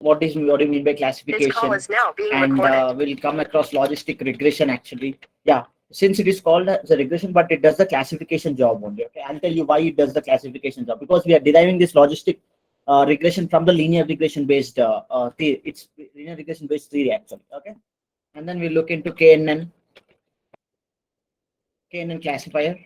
what do you mean by classification. This call is now being and recorded. we'll come across logistic regression actually. Yeah, since it is called as a regression, but it does the classification job only. Okay, I'll tell you why it does the classification job, because we are deriving this logistic regression from the linear regression based theory. It's linear regression based theory actually. Okay, and then we look into KNN classifier.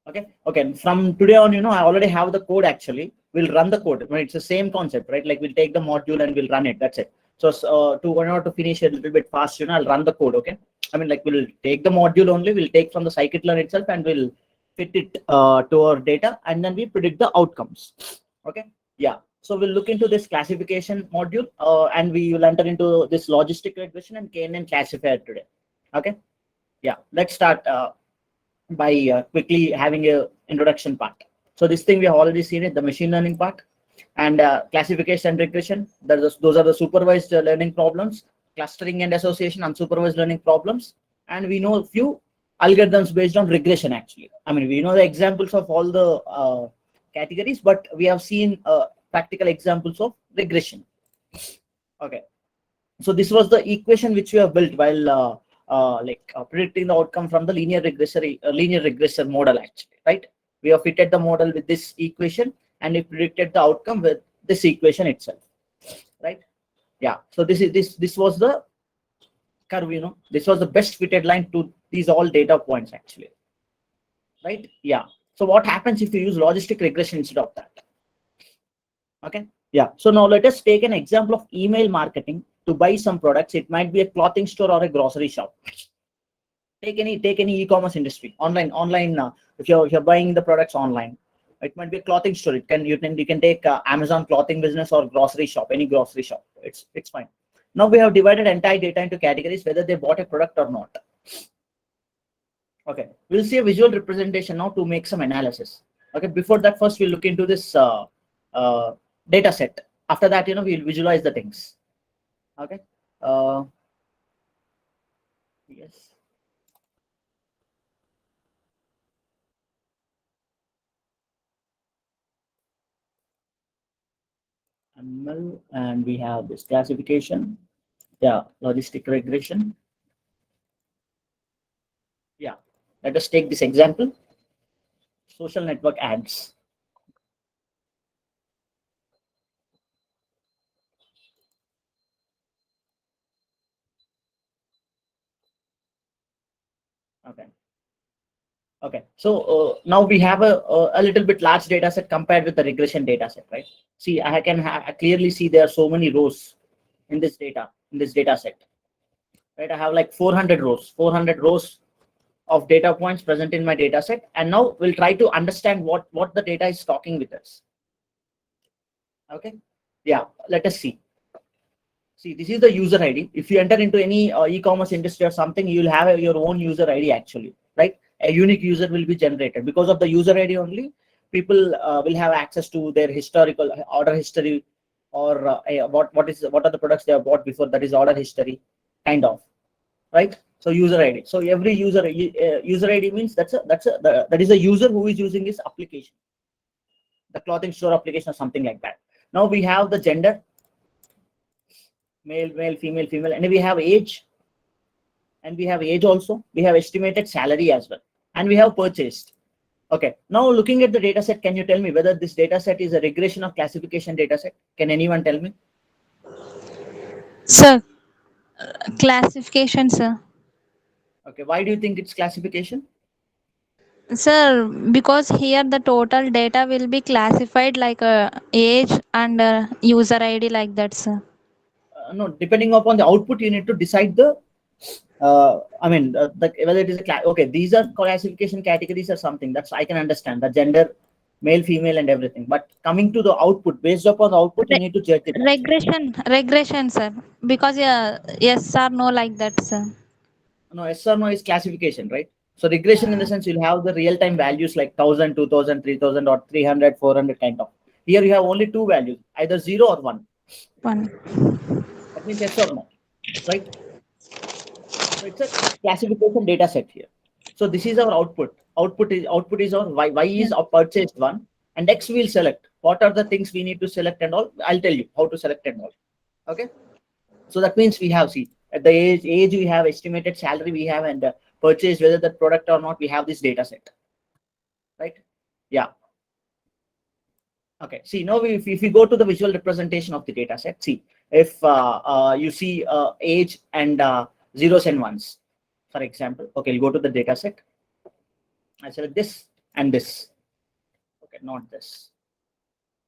Okay, from today on, I already have the code actually. We'll run the code. It's the same concept, right? Like we'll take the module and we'll run it. That's it. So to finish it a little bit fast, I'll run the code. Okay, I mean, like we'll take the module only. We'll take from the scikit-learn itself and we'll fit it to our data, and then we predict the outcomes. Okay, yeah. So we'll look into this classification module, and we will enter into this logistic regression and KNN classifier today. Okay, yeah. Let's start by quickly having a introduction part. So this thing we have already seen it, the machine learning part, and classification and regression. Those are the supervised learning problems, clustering and association, unsupervised learning problems, and we know a few algorithms based on regression actually. I mean, we know the examples of all the categories, but we have seen practical examples of regression. Okay, so this was the equation which we have built while predicting the outcome from the linear regressor model actually, right? We have fitted the model with this equation and we predicted the outcome with this equation itself, right? Yeah, so this was the curve, this was the best fitted line to these all data points actually, right? Yeah, so what happens if you use logistic regression instead of that? Okay, yeah, so now let us take an example of email marketing to buy some products. It might be a clothing store or a grocery shop. Take any e-commerce industry, online. If you're buying the products online, it might be a clothing store. You can take Amazon clothing business or grocery shop, any grocery shop. It's fine. Now we have divided entire data into categories, whether they bought a product or not. Okay, we'll see a visual representation now to make some analysis. Okay, before that, first we'll look into this data set. After that, we'll visualize the things. Okay, yes. ML, and we have this classification. Yeah, logistic regression. Yeah, let us take this example. Social network ads. Okay, so now we have a little bit large data set compared with the regression data set, right? See, I can clearly see there are so many rows in this data set, right? I have like 400 rows of data points present in my data set, and now we'll try to understand what the data is talking with us. Okay, yeah, let us see. See, this is the user ID. If you enter into any e-commerce industry or something, you'll have your own user ID actually, right? A unique user will be generated. Because of the user ID only, people will have access to their historical order history, or what are the products they have bought before, that is order history, kind of, right? So user ID. So every user ID means that is a user who is using this application, the clothing store application or something like that. Now we have the gender, male, female, and we have age, also. We have estimated salary as well, and we have purchased. Okay, now looking at the data set, can you tell me whether this data set is a regression or classification data set? Can anyone tell me? Sir, classification, sir. Okay, why do you think it's classification? Sir, because here the total data will be classified like age and user ID like that, sir. No, depending upon the output, you need to decide the whether it is a okay, these are classification categories or something. That's, I can understand the gender, male, female, and everything. But coming to the output, based upon the output, you need to judge it. Regression, sir. Because yes or no like that, sir. No, yes or no is classification, right? So regression, in the sense, you'll have the real-time values like 1000, 2000, 3000, or 300, 400 kind of. Here you have only two values, either 0 or 1. That means yes or no, right? So it's a classification data set here. So this is our output. Output is our y is our purchased one, and x we'll select. what are the things we need to select and all. I'll tell you how to select and all. Okay, so that means we have, see, at the age we have, estimated salary we have, and purchase, whether that product or not, we have this data set, right? Yeah. Okay, see, now if we go to the visual representation of the data set, see, if you see age and zeros and ones, for example. Okay, we'll go to the data set. I select this and this. Okay, not this.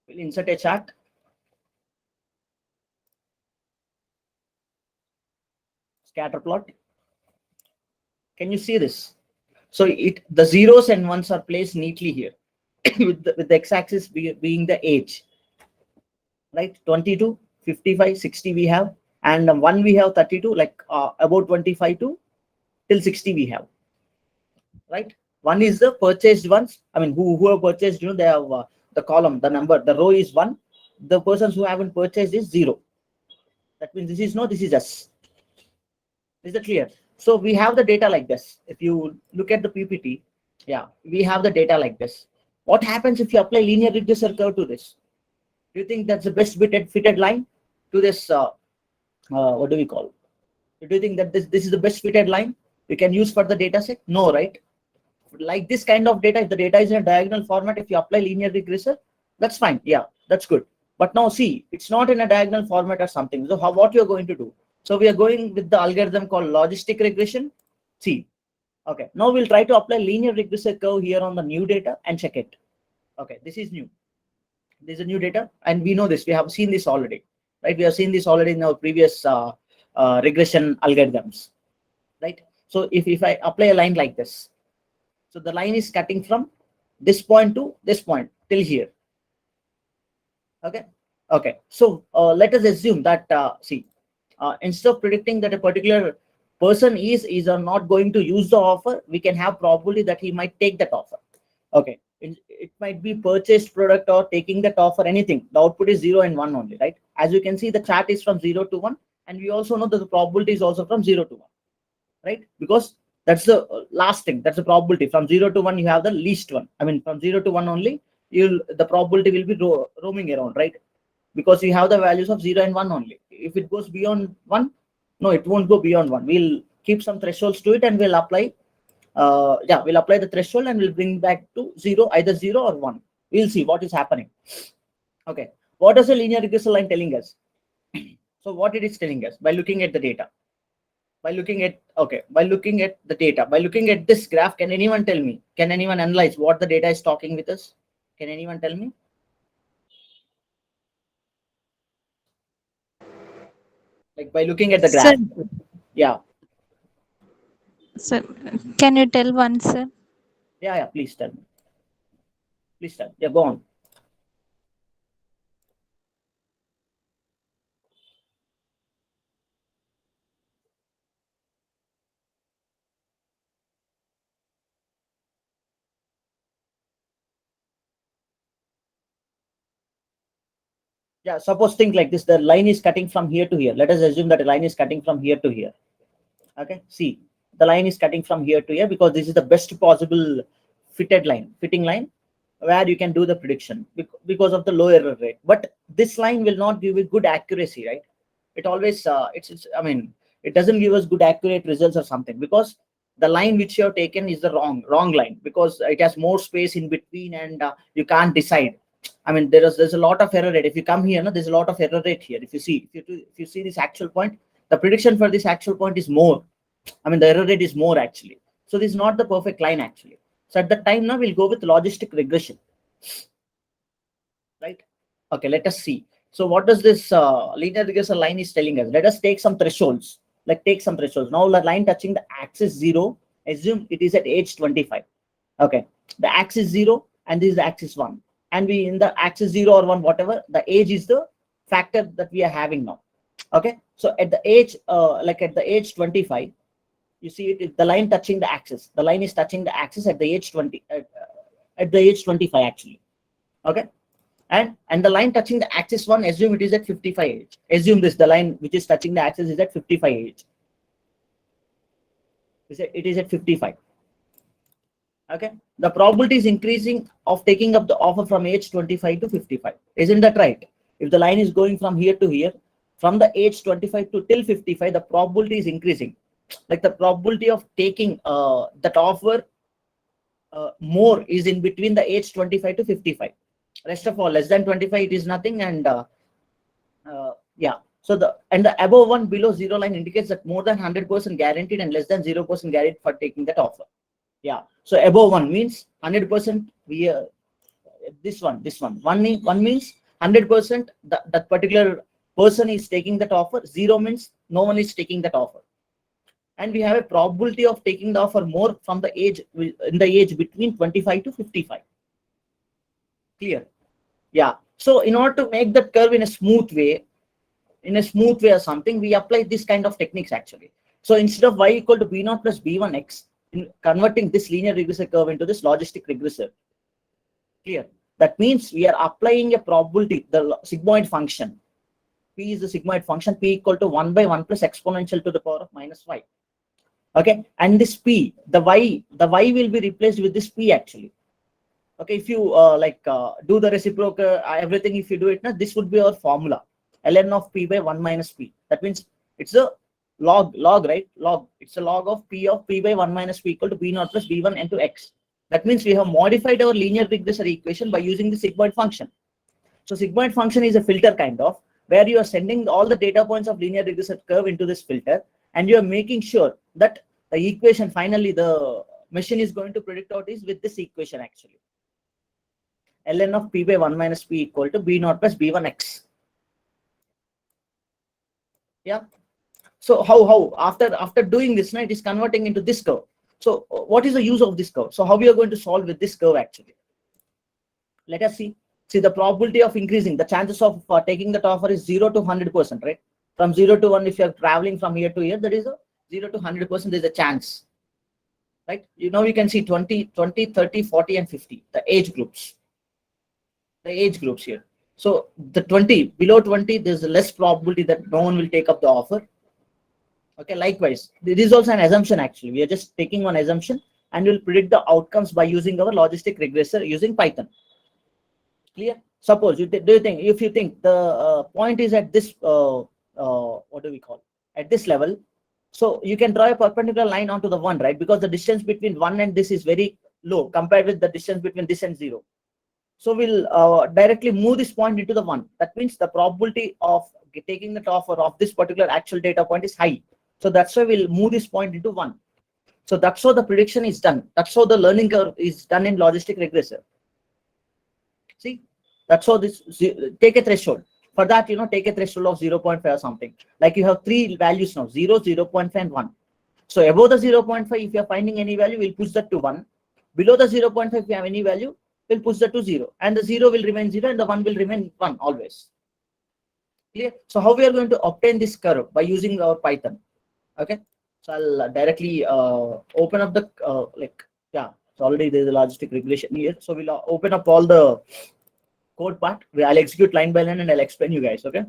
We'll insert a chart. Scatter plot. Can you see this? So the zeros and ones are placed neatly here, with the x-axis being the age, right? 22, 55, 60 we have, and 1 we have 32, like about 25 to till 60 we have, right? One is the purchased ones. I mean, who have purchased, they have the column, the number, the row is 1. The persons who haven't purchased is 0. That means this is no, this is us. Is that clear? So we have the data like this. If you look at the PPT, yeah, we have the data like this. What happens if you apply linear regressor curve to this? Do you think that's the best fitted line to this? What do we call? Do you think that this is the best fitted line we can use for the data set? No, right? Like this kind of data, if the data is in a diagonal format, if you apply linear regressor, that's fine. Yeah, that's good. But now see, it's not in a diagonal format or something. So what you're going to do? So we are going with the algorithm called logistic regression. See, okay, now we'll try to apply linear regressor curve here on the new data and check it. Okay, this is new. This is a new data, and we know this. We have seen this already, right? We have seen this already in our previous regression algorithms, right? So if I apply a line like this, so the line is cutting from this point to this point till here. Okay. Okay. So let us assume that see, instead of predicting that a particular person is or not going to use the offer, we can have probability that he might take that offer. Okay, it might be purchased product or taking that offer, anything. The output is 0 and 1 only, right? As you can see, the chart is from 0 to 1, and we also know that the probability is also from 0 to 1, right? Because that's the last thing. That's the probability. From 0 to 1, you have the least one. I mean, from 0 to 1 only, the probability will be roaming around, right? Because you have the values of 0 and 1 only. If it goes beyond 1, no, it won't go beyond 1. We'll keep some thresholds to it, and we'll apply we'll apply the threshold, and we'll bring back to 0, either 0 or 1. We'll see what is happening. Okay, what is the linear regressor line telling us? So what it is telling us, by looking at the data, by looking at the data, by looking at this graph, can anyone tell me, can anyone analyze what the data is talking with us? Can anyone tell me? Like by looking at the graph. Sir, Yeah. sir, can you tell once, sir? Yeah, please tell me. Please tell. Yeah, go on. Yeah, suppose think like this, the line is cutting from here to here. Let us assume that a line is cutting from here to here. Okay, see, the line is cutting from here to here because this is the best possible fitting line where you can do the prediction because of the low error rate. But this line will not give you good accuracy, right? It always I mean, it doesn't give us good accurate results or something, because the line which you have taken is the wrong line, because it has more space in between, and you can't decide. I mean, there's a lot of error rate. If you come here, no, there's a lot of error rate here. If you see this actual point, the prediction for this actual point is more. I mean, the error rate is more actually. So this is not the perfect line actually. So at that time now we'll go with logistic regression, right? Okay, let us see. So what does this linear regressor line is telling us? Let us take some thresholds. Like take some thresholds. Now the line touching the axis 0, assume it is at age 25. Okay, the axis 0 and this is the axis 1. And we in the axis 0 or 1, whatever, the age is the factor that we are having now. Okay, so at the age, like at the age 25, you see it, the line touching the axis. The line is touching the axis at the age 20, at the age 25 actually. Okay, and the line touching the axis 1, assume it is at 55 age. Assume this, the line which is touching the axis is at 55 age. It is at 55. Okay, the probability is increasing of taking up the offer from age 25 to 55. Isn't that right? If the line is going from here to here, from the age 25 to till 55, the probability is increasing. Like the probability of taking that offer more is in between the age 25 to 55. Rest of all, less than 25, it is nothing. And yeah, so the above one below zero line indicates that more than 100% guaranteed and less than 0% guaranteed for taking that offer. Yeah, so above one means 100%. We this one one means 100% that particular person is taking that offer. Zero means no one is taking that offer. And we have a probability of taking the offer more from the age in the age between 25 to 55. Clear? Yeah. So in order to make that curve in a smooth way or something, we apply this kind of techniques actually. So instead of y equal to b0 plus b1x, in converting this linear regressive curve into this logistic regressive. Clear? That means we are applying a probability, the sigmoid function. P is the sigmoid function, p equal to 1 by 1 plus exponential to the power of minus y. Okay, and this p, the y will be replaced with this p actually. Okay, if you do the reciprocal everything, if you do it now, this would be our formula, ln of p by 1 minus p. That means it's a log, right? Log. It's a log of p by 1 minus p equal to b0 plus b1 into x. That means we have modified our linear regressive equation by using the sigmoid function. So sigmoid function is a filter kind of, where you are sending all the data points of linear regressive curve into this filter, and you are making sure that the equation finally the machine is going to predict out is with this equation actually. ln of p by 1 minus p equal to b0 plus b1x. Yeah. So how after doing this, now it is converting into this curve. So what is the use of this curve? So how we are going to solve with this curve actually? Let us see. See, the probability of increasing, the chances of taking that offer is 0 to 100%, right? From 0 to 1, if you are traveling from here to here, there is a 0 to 100%, there is a chance, right? You know, you can see 20, 30, 40, and 50, the age groups. The age groups here. So the 20, below 20, there's a less probability that no one will take up the offer. Okay, likewise, this is also an assumption actually. We are just taking one assumption and we'll predict the outcomes by using our logistic regressor using Python. Clear? Suppose if you think the point is at this what do we call, at this level, so you can draw a perpendicular line onto the one, right? Because the distance between one and this is very low compared with the distance between this and zero. So we'll directly move this point into the one. That means the probability of taking the offer of this particular actual data point is high. So that's why we'll move this point into one. So that's how the prediction is done. That's how the learning curve is done in logistic regressor. See, that's how this, take a threshold. For that, you know, take a threshold of 0.5 or something. Like you have three values now, 0, 0.5, and 1. So above the 0.5, if you're finding any value, we'll push that to 1. Below the 0.5, if you have any value, we'll push that to 0. And the 0 will remain 0 and the 1 will remain 1 always. Clear? So how we are going to obtain this curve? By using our Python. Okay. So I'll directly open up the, so already there's a logistic regression here. So we'll open up all the code part. I'll execute line by line and I'll explain you guys. Okay.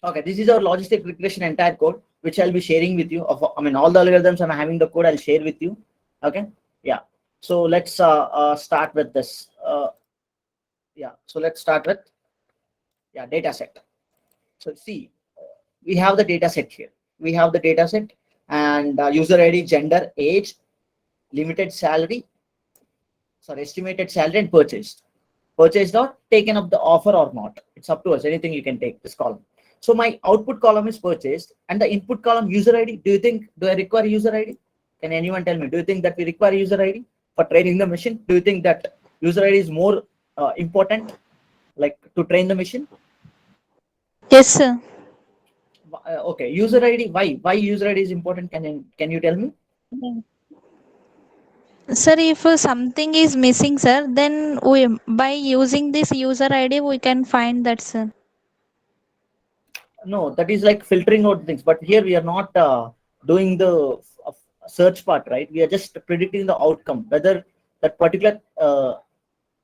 Okay, this is our logistic regression entire code, which I'll be sharing with you. I mean, all the algorithms I'm having the code, I'll share with you. Okay. Yeah. So let's start with this. So let's start with data set. So see, we have the data set here. We have the data set and user ID, gender, age, estimated salary, and purchased. Purchased or taken up the offer or not. It's up to us. Anything you can take this column. So my output column is purchased and the input column user ID. Do I require user ID? Can anyone tell me? Do you think that we require user ID for training the machine? Do you think that user ID is more important, like to train the machine? Yes, sir. Okay, user ID. Why user ID is important? Can you tell me? Sir, if something is missing, sir, then by using this user ID, we can find that, sir. No, that is like filtering out things. But here we are not doing the search part, right? We are just predicting the outcome, whether that particular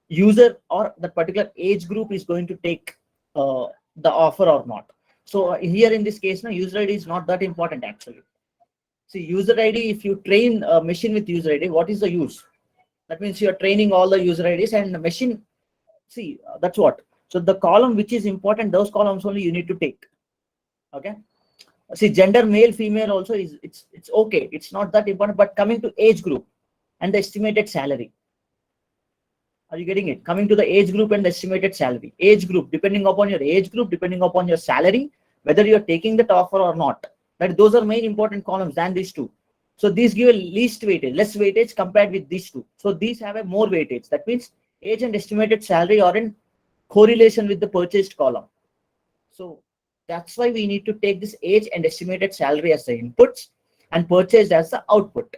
user or that particular age group is going to take the offer or not. So here in this case, now user ID is not that important actually. See, user ID, if you train a machine with user ID, what is the use? That means you are training all the user IDs and the machine. See, that's what. So the column which is important, those columns only you need to take. Okay. See, gender, male, female also is it's okay. It's not that important. But coming to age group and the estimated salary. Are you getting it? Coming to the age group and the estimated salary. Age group, depending upon your age group, depending upon your salary, whether you're taking that offer or not. That those are main important columns than these two. So these give a least weightage, less weightage compared with these two. So these have a more weightage. That means age and estimated salary are in correlation with the purchased column. So that's why we need to take this age and estimated salary as the inputs and purchased as the output.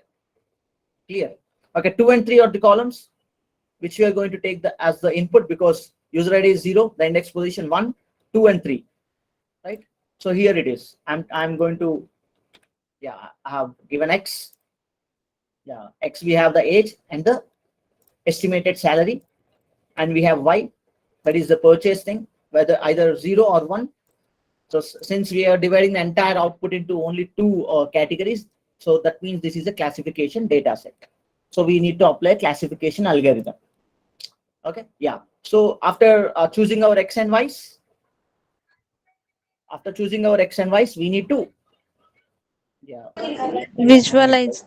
Clear? Okay, 2 and 3 are the columns which we are going to take as the input, because user ID is 0, the index position 1, 2 and 3, right? So here it is. I'm going to, yeah, I have given X. Yeah, X, we have the age and the estimated salary, and we have Y, that is the purchase thing, whether either 0 or 1. So since we are dividing the entire output into only 2 categories, so that means this is a classification data set. So we need to apply classification algorithm. Okay, yeah. So after choosing our X and Y's, we need to, yeah. Visualize.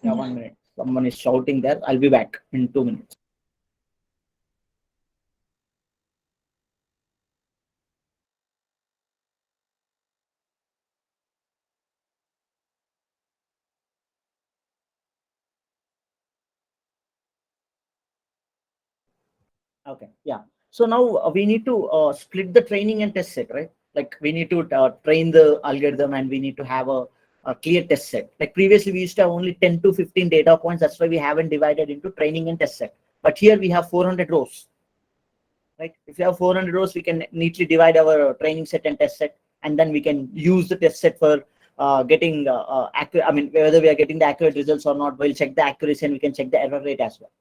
Yeah, 1 minute. Someone is shouting there. I'll be back in 2 minutes. Okay, yeah. So now we need to split the training and test set, right? Like we need to train the algorithm and we need to have a clear test set. Like previously we used to have only 10 to 15 data points. That's why we haven't divided into training and test set. But here we have 400 rows, right? If you have 400 rows, we can neatly divide our training set and test set, and then we can use the test set for getting accurate. I mean, whether we are getting the accurate results or not, we'll check the accuracy and we can check the error rate as well,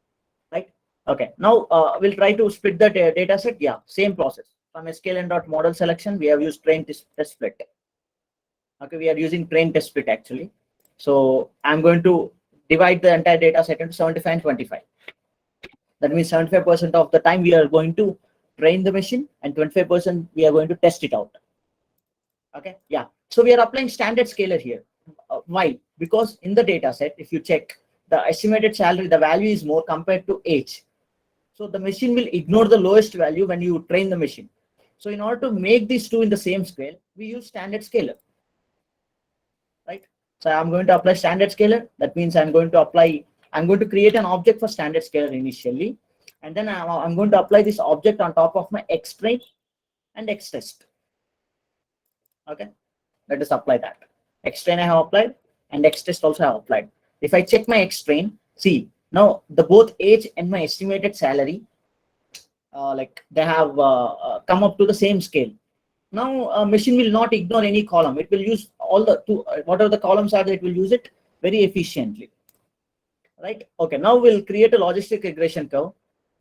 right? Okay, now we'll try to split the data set. Yeah, same process. From sklearn.model selection, we have used train test split. Okay, we are using train test split actually. So I'm going to divide the entire data set into 75 and 25. That means 75% of the time we are going to train the machine and 25% we are going to test it out. Okay, yeah. So we are applying standard scalar here. Why? Because in the data set, if you check the estimated salary, the value is more compared to age. So the machine will ignore the lowest value when you train the machine. So in order to make these two in the same scale, we use standard scalar, right? So I'm going to apply standard scalar. That means I'm going to create an object for standard scalar initially. And then I'm going to apply this object on top of my X train and X test. Okay, let us apply that. X train I have applied and X test also I have applied. If I check my X train, see, now the both age and my estimated salary, like they have come up to the same scale. Now machine will not ignore any column. It will use all the whatever the columns are, it will use it very efficiently, right? Okay, now we'll create a logistic regression curve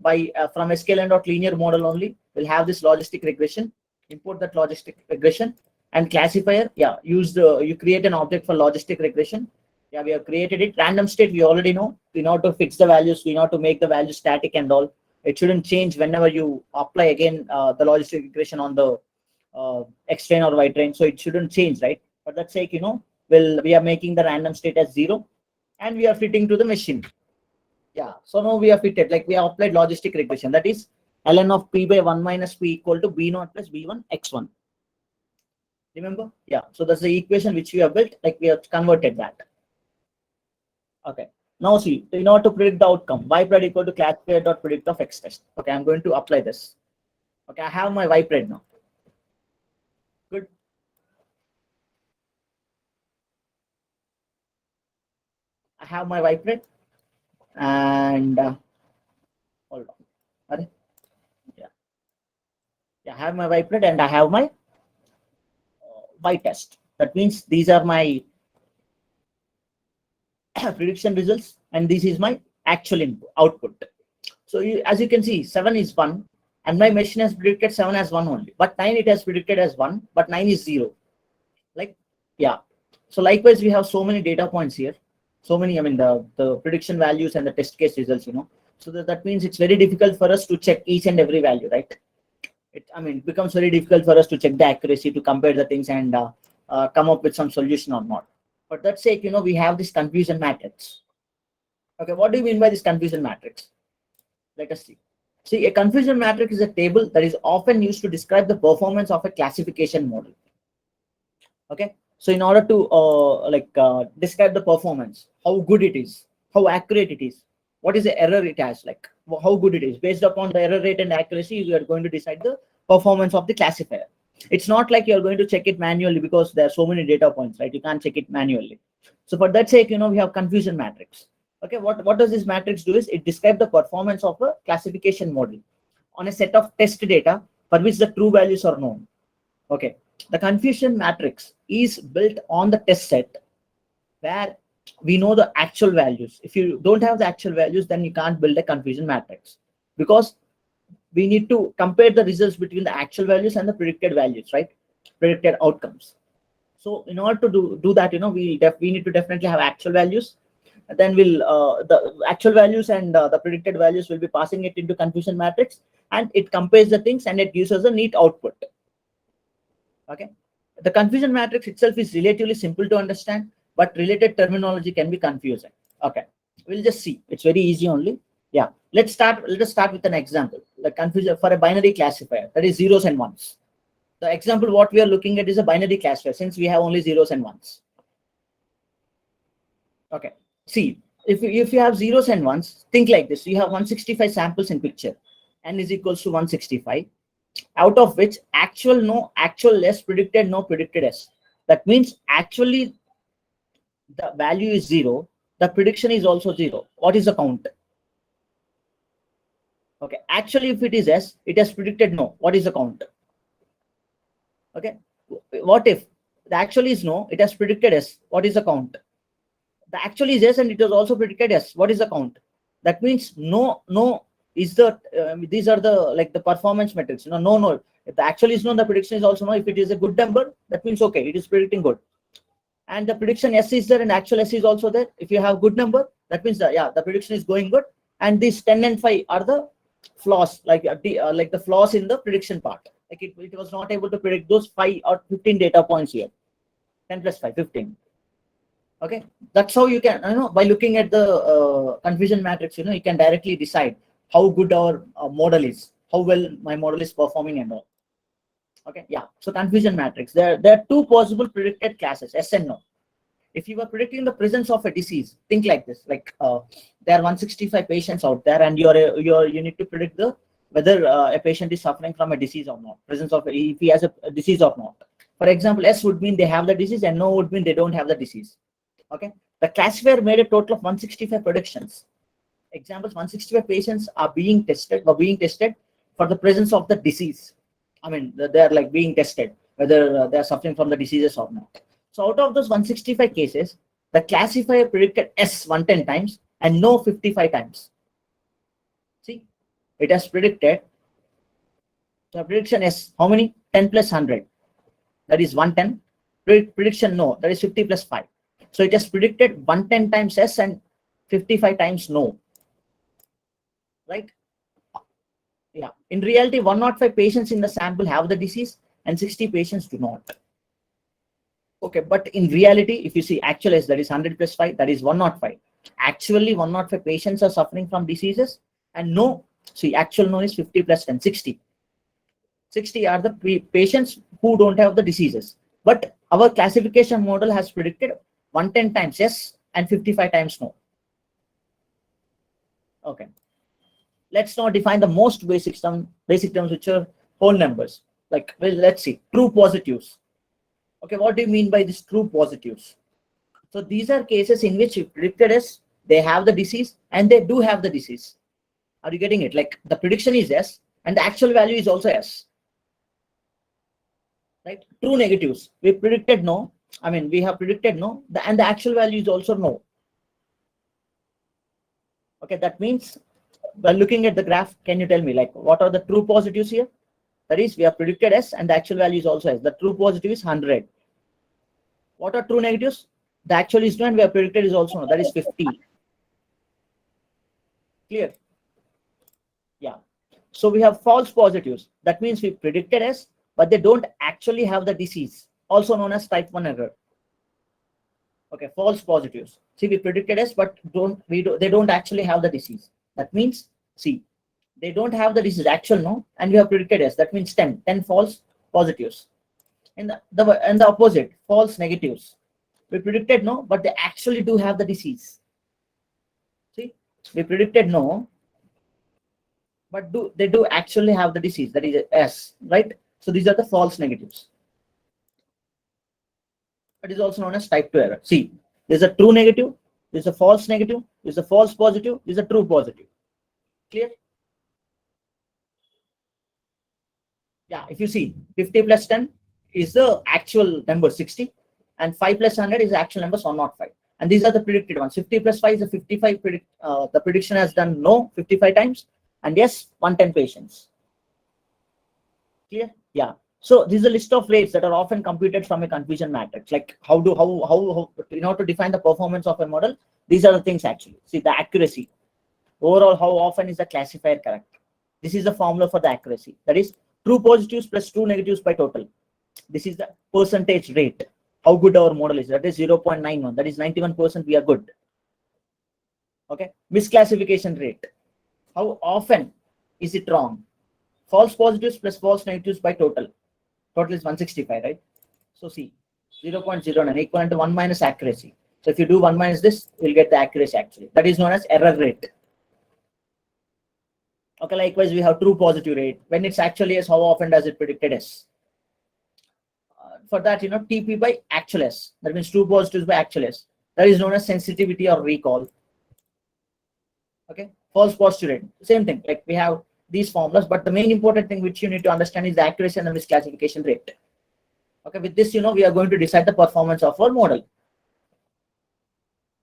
by from sklearn.linear model only. We'll have this logistic regression, import that logistic regression, and classifier. Yeah, you create an object for logistic regression. Yeah, we have created it. Random state we already know. In order to fix the values, we know to make the value static and all. It shouldn't change whenever you apply again the logistic regression on the X train or Y train. So it shouldn't change, right? For that sake, we are making the random state as 0, and we are fitting to the machine. Yeah. So now we are fitted. Like we have applied logistic regression. That is ln of p by 1 minus p equal to b0 plus b1 x1. Remember? Yeah. So that's the equation which we have built. Like we have converted that. Okay. Now see, in order to predict the outcome, ypred equal to classifier.predict of x test. Okay, I'm going to apply this. Okay, I have my ypred now. Good. I have my ypred and hold on. Yeah. Yeah, I have my ypred and I have my y test. That means these are my prediction results and this is my actual output. So as you can see, 7 is 1 and my machine has predicted 7 as 1 only, but 9 it has predicted as 1, but 9 is 0. Like, yeah. So likewise, we have so many data points here. So many, I mean, the prediction values and the test case results, So that means it's very difficult for us to check each and every value, right? It becomes very difficult for us to check the accuracy, to compare the things and come up with some solution or not. For that sake, we have this confusion matrix. Okay, what do you mean by this confusion matrix? Let us see. See, a confusion matrix is a table that is often used to describe the performance of a classification model. Okay, so in order to describe the performance, how good it is, how accurate it is, what is the error it has, like how good it is, based upon the error rate and accuracy, you are going to decide the performance of the classifier. It's not like you're going to check it manually, because there are so many data points, right? You can't check it manually. So for that sake, we have confusion matrix. Okay, what does this matrix do is it describes the performance of a classification model on a set of test data for which the true values are known. Okay, the confusion matrix is built on the test set where we know the actual values. If you don't have the actual values, then you can't build a confusion matrix, because we need to compare the results between the actual values and the predicted values, right? Predicted outcomes. So in order to do that, we need to definitely have actual values. And then the actual values and the predicted values will be passing it into confusion matrix, and it compares the things and it gives us a neat output. Okay, the confusion matrix itself is relatively simple to understand, but related terminology can be confusing. Okay, we'll just see. It's very easy only. Yeah, let us start with an example. The confusion for a binary classifier, that is zeros and ones. The example what we are looking at is a binary classifier, since we have only zeros and ones. Okay, see, if you have zeros and ones, think like this. You have 165 samples in picture. N is equals to 165, out of which actual no, actual less, predicted no, predicted s. That means actually the value is 0, the prediction is also 0. What is the count? Okay, actually if it is s, it has predicted no. What is the count? Okay, what if the actually is no, it has predicted s? What is the count? The actually is yes and it was also predicted yes. What is the count? That means no is the these are the performance metrics. No. If the actually is no, the prediction is also no. If it is a good number, that means okay, it is predicting good. And the prediction S is there and actual S is also there. If you have good number, that means the prediction is going good. And these 10 and 5 are the flaws, like the flaws in the prediction part. Like it was not able to predict those 5 or 15 data points here. 10 plus 5, 15. Okay, that's how you can, by looking at the confusion matrix, you can directly decide how good our model is, how well my model is performing and all. Okay, yeah. So confusion matrix, there are two possible predicted classes, S and no. If you are predicting the presence of a disease, think like this: like there are 165 patients out there, and you need to predict whether a patient is suffering from a disease or not, presence of if he has a disease or not. For example, S would mean they have the disease, and no would mean they don't have the disease. Okay, the classifier made a total of 165 predictions. Examples: 165 patients are being tested for the presence of the disease. They are like being tested whether they are suffering from the diseases or not. So out of those 165 cases, the classifier predicted S 110 times and no 55 times. See, it has predicted the prediction S, how many? 10 plus 100, that is 110. Prediction no, that is 50 plus 5. So it has predicted 110 times S and 55 times no. Right? Yeah. In reality, 105 patients in the sample have the disease and 60 patients do not. Okay, but in reality, if you see actual S, that is 100 plus 5, that is 105. Actually, 105 patients are suffering from diseases, and no, see, actual no is 50 plus 10, 60. 60 are the patients who don't have the diseases. But our classification model has predicted 110 times yes and 55 times no. Okay. Let's now define the most basic terms, which are whole numbers. Like, well, let's see, true positives. Okay, what do you mean by these true positives? So these are cases in which you predicted as they have the disease and they do have the disease. Are you getting it? Like the prediction is yes and the actual value is also yes. Right? True negatives. We predicted no. We have predicted no, and the actual value is also no. Okay, that means by looking at the graph, can you tell me like what are the true positives here? That is, we have predicted S and the actual value is also S. The true positive is 100. What are true negatives? The actual is known, we have predicted is also known, that is 50. Clear? Yeah. So we have false positives. That means we predicted S, but they don't actually have the disease, also known as type 1 error. Okay, false positives. See, we predicted S, but they don't actually have the disease. That means, see, they don't have the disease, actual no, and we have predicted S. That means 10 false positives. And the opposite, false negatives. We predicted no, but they actually do have the disease. See, we predicted no, but they do actually have the disease, that is S, right? So these are the false negatives. That is also known as type 2 error. See, there's a true negative, there's a false negative, there's a false positive, there's a true positive. Clear? Yeah, if you see 50 plus 10 is the actual number 60, and 5 plus 100 is the actual number 105. And these are the predicted ones. 50 plus 5 is the 55. The prediction has done no 55 times, and yes 110 patients. Clear? Yeah. So this is a list of rates that are often computed from a confusion matrix. Like how in order to define the performance of a model, these are the things actually. See, the accuracy. Overall, how often is the classifier correct? This is the formula for the accuracy. That is true positives plus true negatives by total. This is the percentage rate. How good our model is. That is 0.91. That is 91% we are good. Okay. Misclassification rate. How often is it wrong? False positives plus false negatives by total. Total is 165, right? So see, 0.09 equivalent to 1 minus accuracy. So if you do 1 minus this, you'll get the accuracy actually. That is known as error rate. Okay, likewise, we have true positive rate. When it's actually S, how often does it predicted S? For that, TP by actual S. That means true positives by actual S. That is known as sensitivity or recall. Okay, false positive rate. Same thing. Like we have these formulas, but the main important thing which you need to understand is the accuracy and the misclassification rate. Okay, with this, we are going to decide the performance of our model.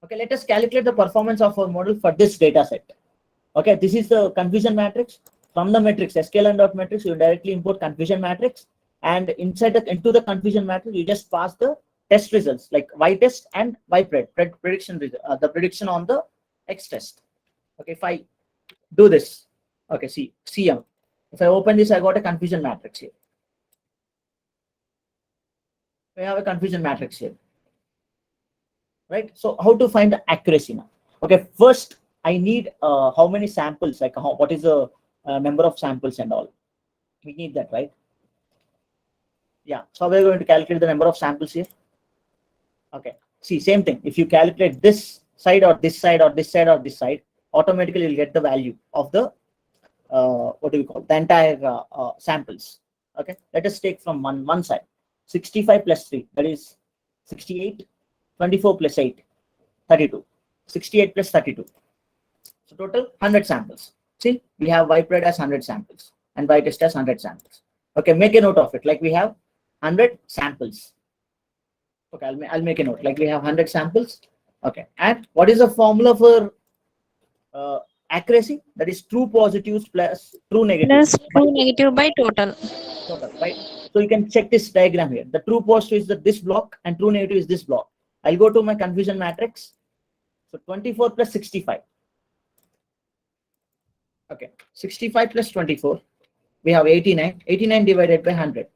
Okay, let us calculate the performance of our model for this data set. Okay, this is the confusion matrix. From the matrix, Scalar matrix, you directly import confusion matrix, and into the confusion matrix, you just pass the test results like Y test and Y prediction, the prediction on the X test. Okay, if I do this, okay, see CM. If I open this, I got a confusion matrix here. We have a confusion matrix here, right? So how to find the accuracy now? Okay, first I need how many samples, like what is the number of samples and all. We need that, right? Yeah. So we're going to calculate the number of samples here. Okay. See, same thing. If you calculate this side or this side or this side or this side, automatically you'll get the value of the what do we call the entire samples. Okay. Let us take from one side. 65 plus 3, that is 68. 24 plus 8, 32. 68 plus 32. So total 100 samples. See, we have YPRED as 100 samples and YTest as 100 samples. Okay, make a note of it. Like we have 100 samples. Okay, I'll make a note. Like we have 100 samples. Okay, and what is the formula for accuracy? That is true positives plus true negatives. Plus true negative by total. Total, right? So you can check this diagram here. The true positive is this block and true negative is this block. I'll go to my confusion matrix. So 24 plus 65. Okay, 65 plus 24. We have 89. 89 divided by 100.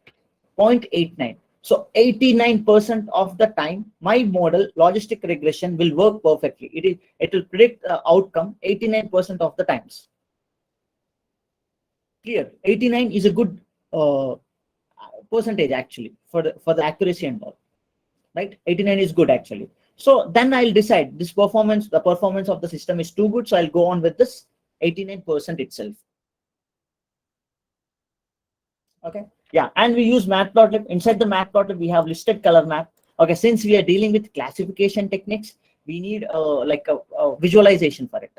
0.89. So 89% of the time, my model logistic regression will work perfectly. It will predict the outcome 89% of the times. Clear? 89 is a good percentage actually for the accuracy and all. Right? 89 is good actually. So then I'll decide the performance of the system is too good. So I'll go on with this 89% itself. Okay. Yeah. And we use matplotlib. Inside the matplotlib, we have listed color map. Okay. Since we are dealing with classification techniques, we need like a visualization for it.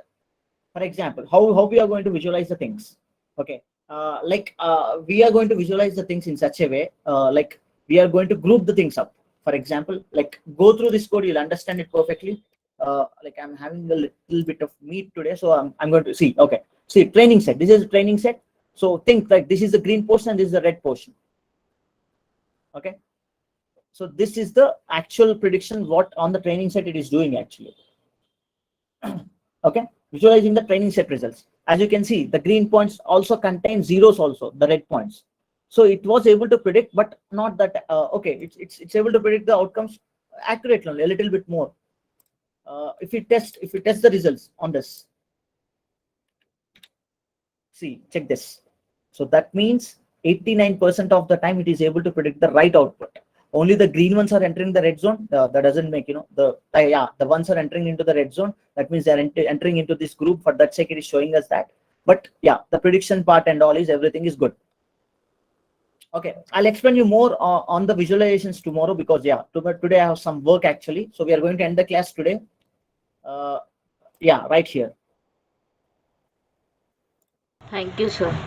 For example, how we are going to visualize the things. Okay. We are going to visualize the things in such a way, like we are going to group the things up. For example, like go through this code, you'll understand it perfectly. Like I'm having a little bit of meat today, so I'm going to see. Okay, see training set. This is a training set. So think like this is the green portion and this is the red portion. Okay. So this is the actual prediction what on the training set it is doing actually. Okay, visualizing the training set results. As you can see, the green points also contain zeros, also the red points. So it was able to predict, but not that. Okay, it's able to predict the outcomes accurately, a little bit more. If we test the results on this, see, check this. So that means 89% of the time it is able to predict the right output. Only the green ones are entering the red zone. That doesn't make, the ones are entering into the red zone. That means they're entering into this group. For that sake, it is showing us that. But yeah, the prediction part and all is everything is good. Okay, I'll explain you more on the visualizations tomorrow, because yeah, today I have some work actually. So we are going to end the class today. Yeah, right here. Thank you, sir.